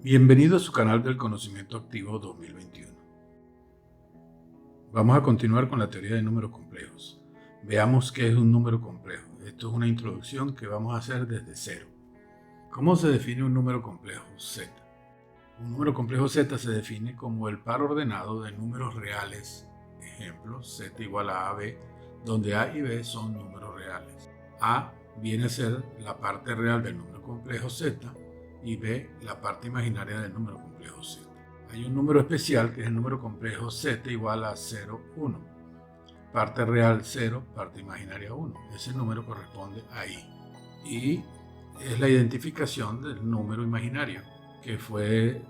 Bienvenido a su canal del Conocimiento Activo 2021. Vamos a continuar con la teoría de números complejos. Veamos qué es un número complejo. Esto es una introducción que vamos a hacer desde cero. ¿Cómo se define un número complejo? Z. Un número complejo Z se define como el par ordenado de números reales. Ejemplo, Z igual a AB, donde A y B son números reales. A viene a ser la parte real del número complejo Z y B la parte imaginaria del número complejo Z. Hay un número especial que es el número complejo Z igual a 0, 1. Parte real 0, parte imaginaria 1. Ese número corresponde ahí. Y es la identificación del número imaginario que fue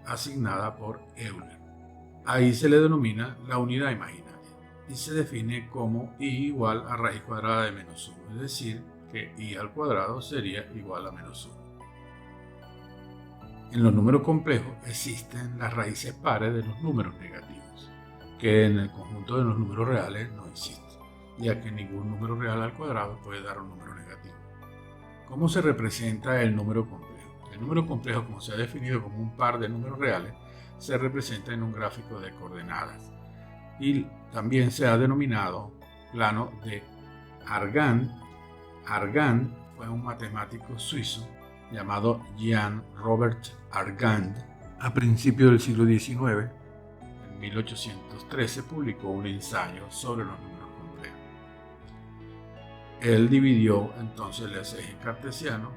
asignada por Euler. Ahí se le denomina la unidad imaginaria y se define como i igual a raíz cuadrada de menos 1, es decir, que i al cuadrado sería igual a menos 1. En los números complejos existen las raíces pares de los números negativos, que en el conjunto de los números reales no existen, ya que ningún número real al cuadrado puede dar un número negativo. ¿Cómo se representa el número complejo? El número complejo, como se ha definido como un par de números reales, se representa en un gráfico de coordenadas y también se ha denominado plano de Argand. Argand fue un matemático suizo llamado Jean Robert Argand. A principios del siglo XIX, en 1813, publicó un ensayo sobre los números complejos. Él dividió entonces los ejes cartesianos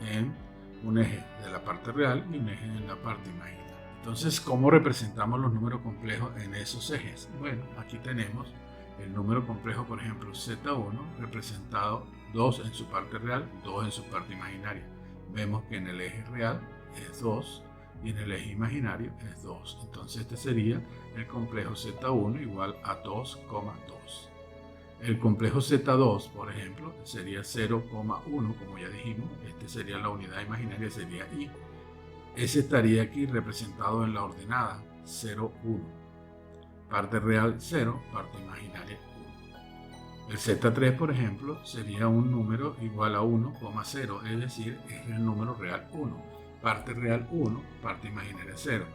en un eje de la parte real y un eje en la parte imaginaria. Entonces, ¿cómo representamos los números complejos en esos ejes? Bueno, aquí tenemos el número complejo, por ejemplo, Z1, representado 2 en su parte real, 2 en su parte imaginaria. Vemos que en el eje real es 2 y en el eje imaginario es 2. Entonces este sería el complejo Z1 igual a 2,2. El complejo Z2, por ejemplo, sería 0,1, como ya dijimos. Este sería la unidad imaginaria, sería i. Ese estaría aquí representado en la ordenada 0, 1. Parte real 0, parte imaginaria 1. El Z3, por ejemplo, sería un número igual a 1,0, es decir, es el número real 1. Parte real 1, parte imaginaria 0.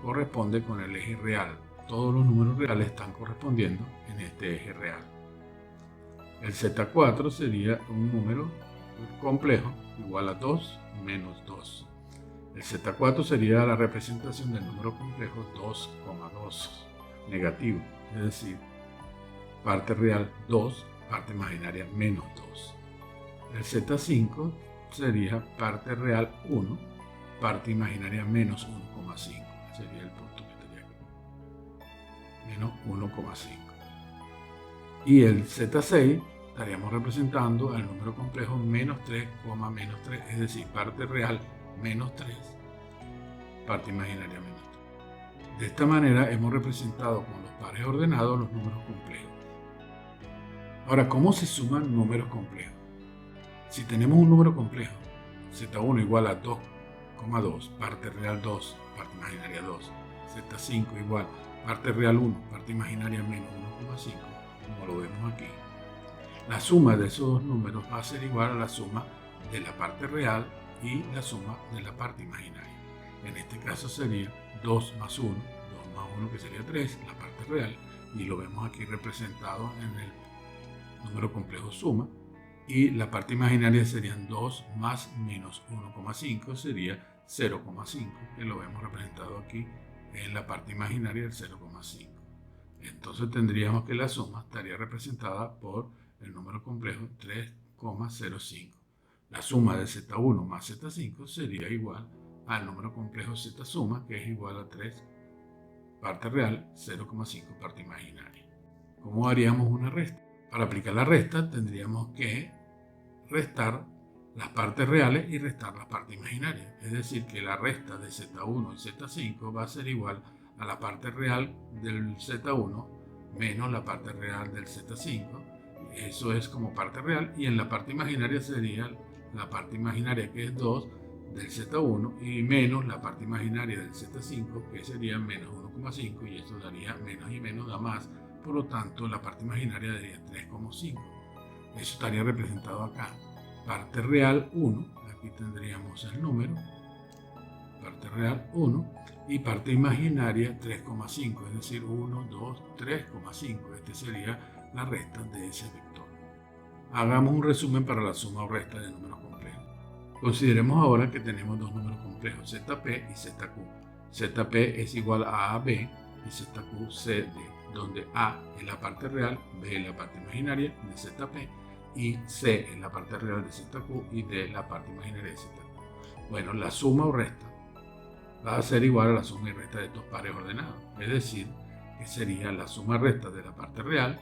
Corresponde con el eje real. Todos los números reales están correspondiendo en este eje real. El Z4 sería un número complejo igual a 2 menos 2. El Z4 sería la representación del número complejo 2,2 negativo, es decir, parte real 2, parte imaginaria menos 2. El Z5 sería parte real 1, parte imaginaria menos 1,5. Sería el punto que estaría aquí. Menos 1,5. Y el Z6 estaríamos representando al número complejo menos 3, menos 3, es decir, parte real menos 3, parte imaginaria menos 3. De esta manera hemos representado con los pares ordenados los números complejos. Ahora, ¿cómo se suman números complejos? Si tenemos un número complejo, Z1 igual a 2,2, parte real 2, parte imaginaria 2, Z5 igual, parte real 1, parte imaginaria menos 1,5, como lo vemos aquí. La suma de esos dos números va a ser igual a la suma de la parte real y la suma de la parte imaginaria. En este caso sería 2 más 1, 2 más 1 que sería 3, la parte real, y lo vemos aquí representado en el número complejo suma, y la parte imaginaria serían 2 más menos 1,5, sería 0,5, que lo vemos representado aquí en la parte imaginaria del 0,5. Entonces tendríamos que la suma estaría representada por el número complejo 3,05. La suma de Z1 más Z5 sería igual al número complejo Z suma, que es igual a 3 parte real, 0,5 parte imaginaria. ¿Cómo haríamos una resta? Para aplicar la resta tendríamos que restar las partes reales y restar las partes imaginarias. Es decir, que la resta de Z1 y Z5 va a ser igual a la parte real del Z1 menos la parte real del Z5. Eso es como parte real, y en la parte imaginaria sería la parte imaginaria, que es 2 del Z1, y menos la parte imaginaria del Z5, que sería menos 1,5, y esto daría menos y menos da más. Por lo tanto, la parte imaginaria daría 3,5. Eso estaría representado acá. Parte real 1, aquí tendríamos el número, parte parte real 1 y parte imaginaria 3,5, es decir, 1, 2, 3,5. Este sería la resta de ese vector. Hagamos un resumen para la suma o resta de números complejos. Consideremos ahora que tenemos dos números complejos, ZP y ZQ. ZP es igual a AB y ZQ CD, donde A es la parte real, B es la parte imaginaria de ZP y C es la parte real de ZQ y D es la parte imaginaria de ZQ. Bueno, la suma o resta va a ser igual a la suma y resta de estos pares ordenados, es decir, que sería la suma resta de la parte real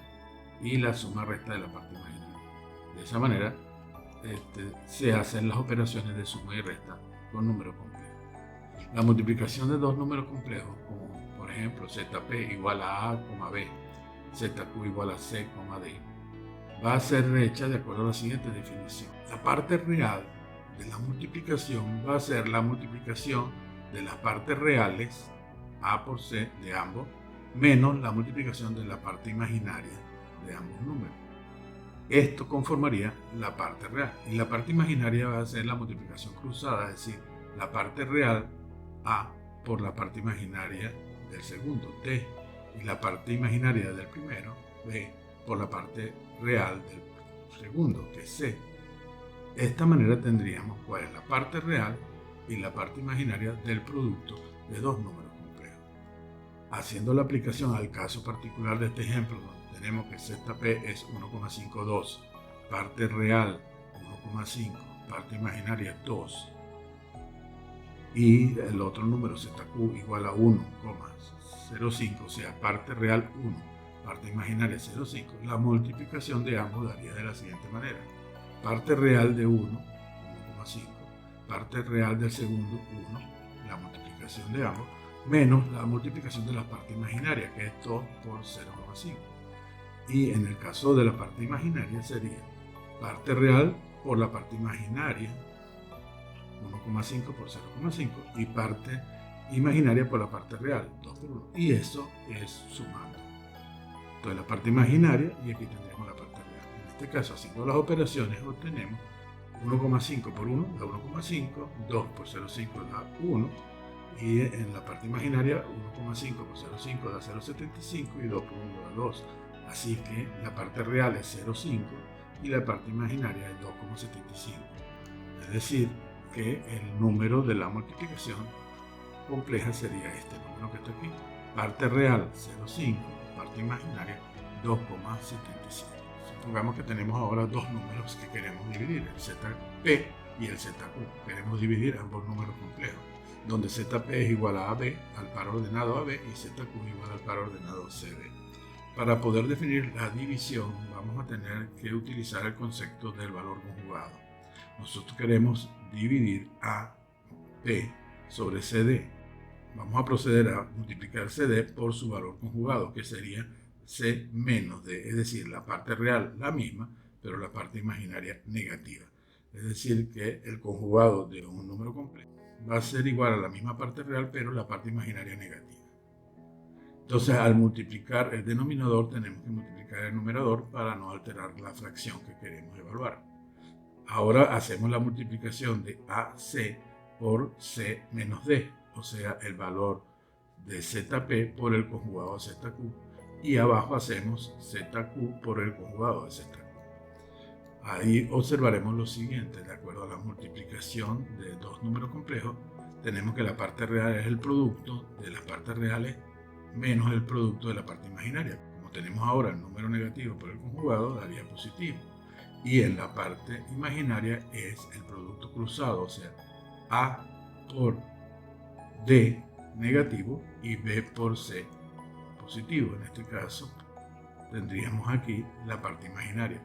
y la suma resta de la parte imaginaria. De esa manera se hacen las operaciones de suma y resta con números complejos. La multiplicación de dos números complejos, como por ejemplo ZP igual a A, B, ZQ igual a C, D, va a ser hecha de acuerdo a la siguiente definición. La parte real de la multiplicación va a ser la multiplicación de las partes reales, A por C de ambos, menos la multiplicación de la parte imaginaria de ambos números. Esto conformaría la parte real. Y la parte imaginaria va a ser la multiplicación cruzada, es decir, la parte real A por la parte imaginaria del segundo, D, y la parte imaginaria del primero, B, por la parte real del segundo, que es C. De esta manera tendríamos cuál es la parte real y la parte imaginaria del producto de dos números complejos. Haciendo la aplicación al caso particular de este ejemplo, donde tenemos que ZP es 1,52, parte real 1,5, parte imaginaria 2, y el otro número ZQ igual a 1,05, o sea, parte real 1, parte imaginaria 0,5, la multiplicación de ambos daría de la siguiente manera: parte real de 1, 1,5, parte real del segundo 1, la multiplicación de ambos, menos la multiplicación de la parte imaginaria, que es 2 por 0,5. Y en el caso de la parte imaginaria sería parte real por la parte imaginaria, 1,5 por 0,5, y parte imaginaria por la parte real, 2 por 1. Y eso es sumando. Entonces la parte imaginaria, y aquí tendremos la parte real. En este caso, haciendo las operaciones, obtenemos 1,5 por 1 da 1,5, 2 por 0,5 da 1, y en la parte imaginaria 1,5 por 0,5 da 0,75 y 2 por 1 da 2. Así que la parte real es 0,5 y la parte imaginaria es 2,75. Es decir, que el número de la multiplicación compleja sería este número que está aquí. Parte real 0,5, parte imaginaria 2,75. Supongamos que tenemos ahora dos números que queremos dividir, el ZP y el ZQ. Queremos dividir ambos números complejos, donde ZP es igual a AB, al par ordenado AB, y ZQ igual al par ordenado CD. Para poder definir la división, vamos a tener que utilizar el concepto del valor conjugado. Nosotros queremos dividir AB sobre CD. Vamos a proceder a multiplicar CD por su valor conjugado, que sería C menos D, es decir, la parte real la misma, pero la parte imaginaria negativa. Es decir, que el conjugado de un número complejo va a ser igual a la misma parte real, pero la parte imaginaria negativa. Entonces, al multiplicar el denominador, tenemos que multiplicar el numerador para no alterar la fracción que queremos evaluar. Ahora hacemos la multiplicación de AC por C menos D, o sea, el valor de ZP por el conjugado de ZQ, y abajo hacemos ZQ por el conjugado de ZQ. Ahí observaremos lo siguiente: de acuerdo a la multiplicación de dos números complejos, tenemos que la parte real es el producto de las partes reales menos el producto de la parte imaginaria. Como tenemos ahora el número negativo por el conjugado, daría positivo. Y en la parte imaginaria es el producto cruzado, o sea, A por D negativo y B por C positivo. En este caso tendríamos aquí la parte imaginaria.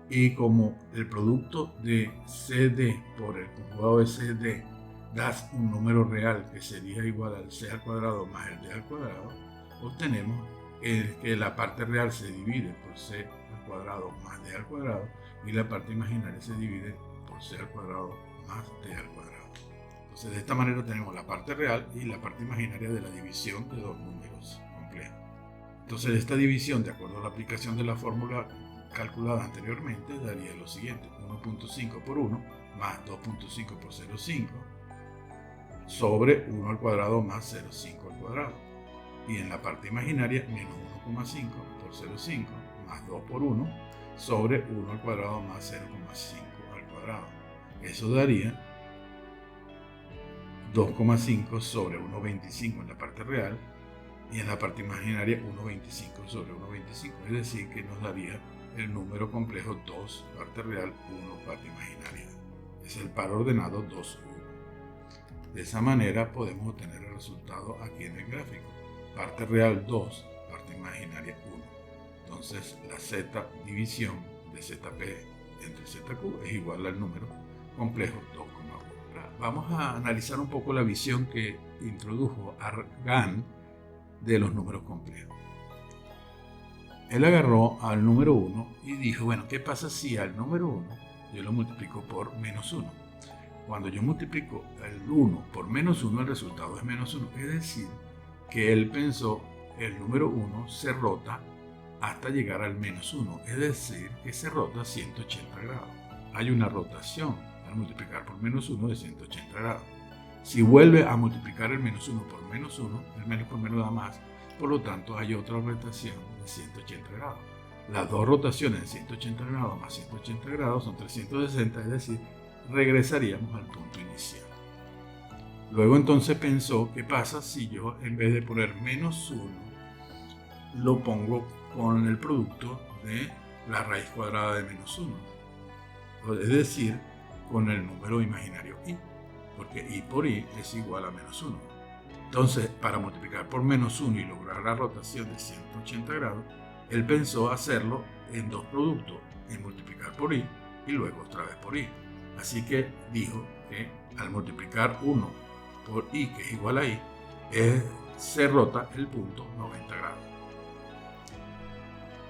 Y como el producto de CD por el conjugado de CD da un número real que sería igual al C al cuadrado más el D al cuadrado, obtenemos que la parte real se divide por C al cuadrado más D al cuadrado y la parte imaginaria se divide por C al cuadrado más D al cuadrado. Entonces, de esta manera tenemos la parte real y la parte imaginaria de la división de dos números complejos. Entonces, esta división, de acuerdo a la aplicación de la fórmula calculada anteriormente, daría lo siguiente: 1.5 por 1 más 2.5 por 0,5 sobre 1 al cuadrado más 0,5 al cuadrado. Y en la parte imaginaria, menos 1,5 por 0,5 más 2 por 1 sobre 1 al cuadrado más 0,5 al cuadrado. Eso daría 2,5 sobre 1,25 en la parte real y en la parte imaginaria 1,25 sobre 1,25. Es decir, que nos daría el número complejo 2 parte real, 1 parte imaginaria. Es el par ordenado 2, 1. De esa manera podemos obtener el resultado aquí en el gráfico. Parte real 2, parte imaginaria 1. Entonces la z división de zp entre zq es igual al número complejo 2,1. Vamos a analizar un poco la visión que introdujo Argand de los números complejos. Él agarró al número 1 y dijo, bueno, ¿qué pasa si al número 1 yo lo multiplico por menos 1? Cuando yo multiplico el 1 por menos 1, el resultado es menos 1. Es decir, que él pensó el número 1 se rota hasta llegar al menos 1. Es decir, que se rota 180 grados. Hay una rotación al multiplicar por menos 1 de 180 grados. Si vuelve a multiplicar el menos 1 por menos 1, el menos por menos da más. Por lo tanto, hay otra rotación de 180 grados. Las dos rotaciones de 180 grados más 180 grados son 360, es decir, regresaríamos al punto inicial. Luego entonces pensó, ¿qué pasa si yo en vez de poner menos 1 lo pongo con el producto de la raíz cuadrada de menos 1? Es decir, con el número imaginario i, porque i por i es igual a menos 1. Entonces, para multiplicar por menos 1 y lograr la rotación de 180 grados, él pensó hacerlo en dos productos, en multiplicar por i y luego otra vez por i. Así que dijo que al multiplicar 1 por i, que es igual a i, se rota el punto 90 grados.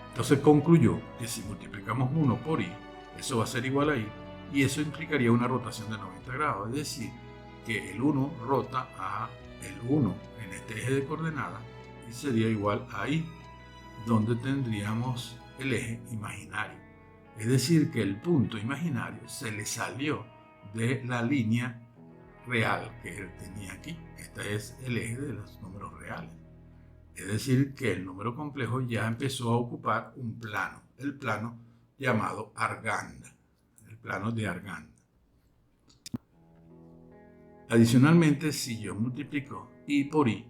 Entonces concluyó que si multiplicamos 1 por i, eso va a ser igual a i, y eso implicaría una rotación de 90 grados, es decir, que el 1 rota a el 1 en este eje de coordenadas y sería igual a i, donde tendríamos el eje imaginario. Es decir, que el punto imaginario se le salió de la línea real que él tenía aquí. Este es el eje de los números reales. Es decir, que el número complejo ya empezó a ocupar un plano, el plano llamado Argand, el plano de Argand. Adicionalmente, si yo multiplico i por i,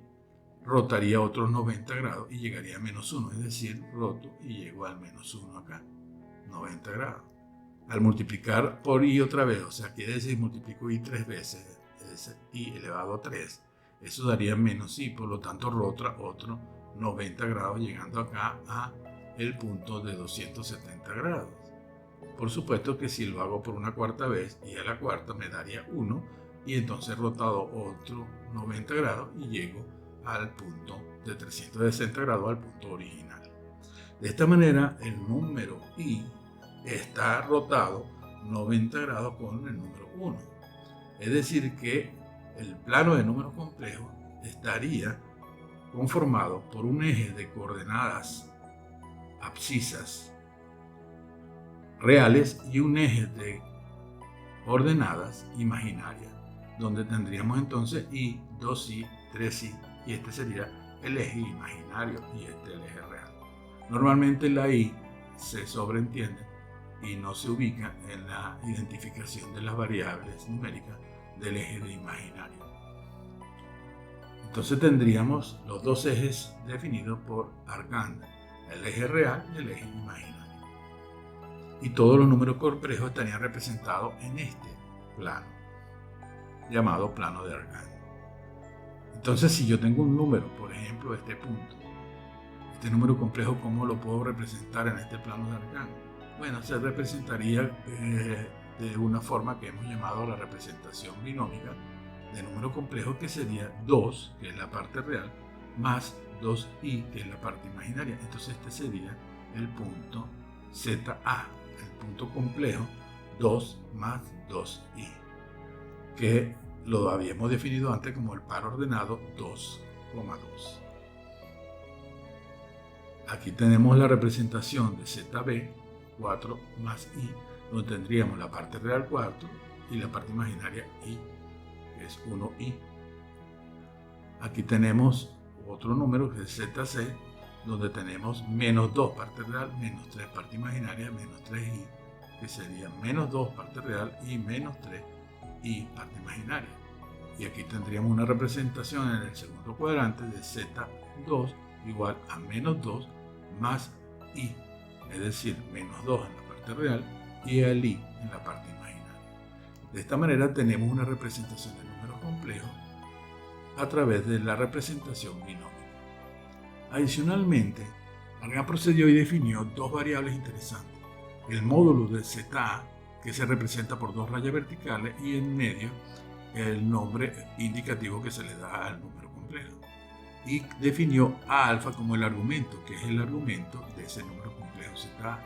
rotaría otros 90 grados y llegaría a menos 1, es decir, roto y llego al menos 1 acá, 90 grados. Al multiplicar por i otra vez, o sea, quiere decir multiplico i 3 veces, es i elevado a 3, eso daría menos i, por lo tanto rota otro 90 grados llegando acá a el punto de 270 grados. Por supuesto que si lo hago por una cuarta vez y a la cuarta me daría 1 y entonces rotado otro 90 grados y llego al punto de 360 grados, al punto original. De esta manera el número i está rotado 90 grados con el número 1. Es decir que el plano de números complejos estaría conformado por un eje de coordenadas abscisas reales y un eje de ordenadas imaginarias, donde tendríamos entonces i, 2i, 3i, y este sería el eje imaginario y este el eje real. Normalmente la i se sobreentiende y no se ubica en la identificación de las variables numéricas del eje de imaginario. Entonces tendríamos los dos ejes definidos por Argand, el eje real y el eje imaginario. Y todos los números complejos estarían representados en este plano, llamado plano de Argand. Entonces, si yo tengo un número, por ejemplo, este punto, este número complejo, ¿cómo lo puedo representar en este plano de Argand? Bueno, se representaría de una forma que hemos llamado la representación binómica de número complejo, que sería 2, que es la parte real, más 2i, que es la parte imaginaria. Entonces este sería el punto ZA, el punto complejo 2 más 2i, que lo habíamos definido antes como el par ordenado 2,2. Aquí tenemos la representación de ZB, 4 más i, donde tendríamos la parte real 4 y la parte imaginaria i, que es 1i. Aquí tenemos otro número que es ZC, donde tenemos menos 2 parte real, menos 3 parte imaginaria, menos 3i, que sería menos 2 parte real y menos 3i parte imaginaria. Y aquí tendríamos una representación en el segundo cuadrante de Z2 igual a menos 2 más i, es decir, menos 2 en la parte real y el i en la parte imaginaria. De esta manera tenemos una representación de números complejos a través de la representación binómica. Adicionalmente, Largan procedió y definió dos variables interesantes: el módulo de ZA, que se representa por dos rayas verticales, y en medio el nombre indicativo que se le da al número complejo. Y definió a alfa como el argumento, que es el argumento de ese número complejo ZA.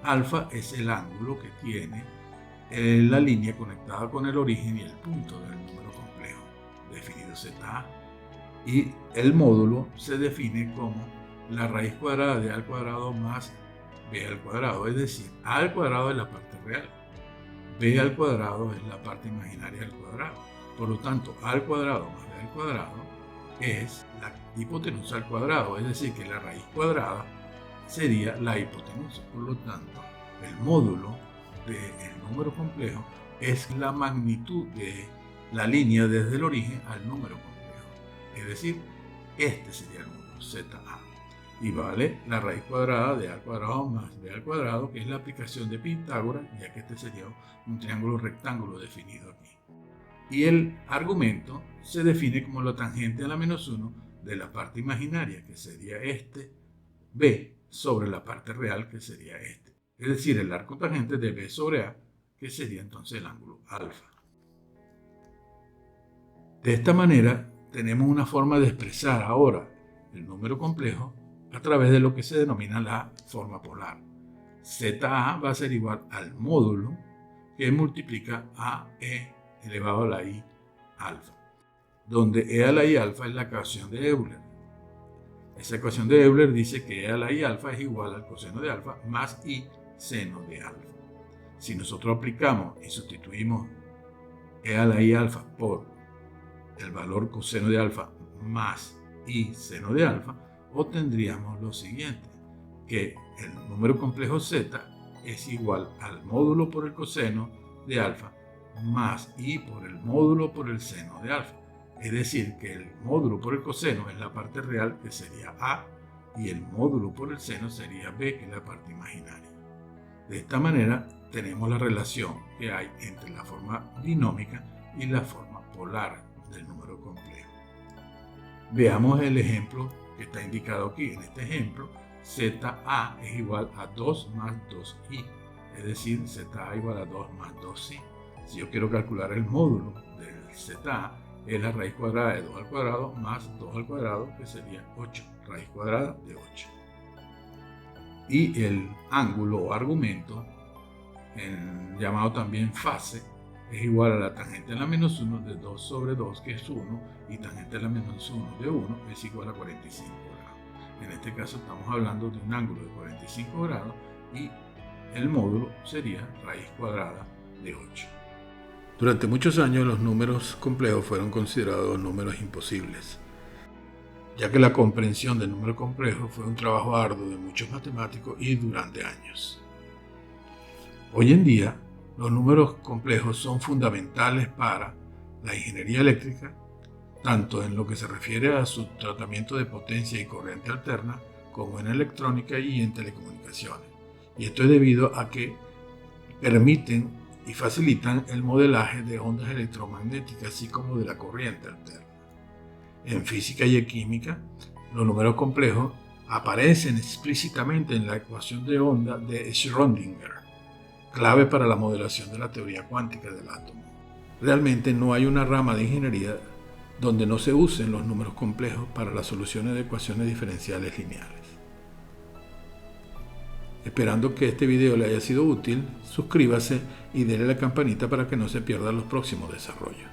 Alfa es el ángulo que tiene la línea conectada con el origen y el punto del número complejo, definido ZA. Y el módulo se define como la raíz cuadrada de a al cuadrado más b al cuadrado, es decir, a al cuadrado es la parte real, b al cuadrado es la parte imaginaria del cuadrado. Por lo tanto, a al cuadrado más b al cuadrado es la hipotenusa al cuadrado, es decir, que la raíz cuadrada sería la hipotenusa. Por lo tanto, el módulo del número complejo es la magnitud de la línea desde el origen al número complejo. Es decir, este sería el módulo ZA. Y vale la raíz cuadrada de a al cuadrado más b al cuadrado, que es la aplicación de Pitágoras, ya que este sería un triángulo rectángulo definido aquí. Y el argumento se define como la tangente a la menos 1 de la parte imaginaria, que sería este, b, sobre la parte real, que sería este. Es decir, el arco tangente de b sobre a, que sería entonces el ángulo alfa. De esta manera, tenemos una forma de expresar ahora el número complejo a través de lo que se denomina la forma polar. ZA va a ser igual al módulo que multiplica a e elevado a la i alfa, donde e a la i alfa es la ecuación de Euler. Esa ecuación de Euler dice que e a la i alfa es igual al coseno de alfa más i seno de alfa. Si nosotros aplicamos y sustituimos e a la i alfa por el valor coseno de alfa más i seno de alfa, obtendríamos lo siguiente, que el número complejo z es igual al módulo por el coseno de alfa más i por el módulo por el seno de alfa. Es decir, que el módulo por el coseno es la parte real, que sería a, y el módulo por el seno sería b, que es la parte imaginaria. De esta manera tenemos la relación que hay entre la forma binómica y la forma polar del número complejo. Veamos el ejemplo que está indicado aquí. En este ejemplo, ZA es igual a 2 más 2i, es decir, ZA igual a 2 más 2i. Si yo quiero calcular el módulo del ZA, es la raíz cuadrada de 2 al cuadrado más 2 al cuadrado, que sería 8, raíz cuadrada de 8. Y el ángulo o argumento, llamado también fase, es igual a la tangente a la menos 1 de 2 sobre 2, que es 1, y tangente a la menos 1 de 1 es igual a 45 grados. En este caso estamos hablando de un ángulo de 45 grados y el módulo sería raíz cuadrada de 8. Durante muchos años los números complejos fueron considerados números imposibles, ya que la comprensión del número complejo fue un trabajo arduo de muchos matemáticos y durante años. Hoy en día, los números complejos son fundamentales para la ingeniería eléctrica, tanto en lo que se refiere a su tratamiento de potencia y corriente alterna, como en electrónica y en telecomunicaciones. Y esto es debido a que permiten y facilitan el modelaje de ondas electromagnéticas, así como de la corriente alterna. En física y en química, los números complejos aparecen explícitamente en la ecuación de onda de Schrödinger, clave para la modelación de la teoría cuántica del átomo. Realmente no hay una rama de ingeniería donde no se usen los números complejos para las soluciones de ecuaciones diferenciales lineales. Esperando que este video le haya sido útil, suscríbase y denle a la campanita para que no se pierdan los próximos desarrollos.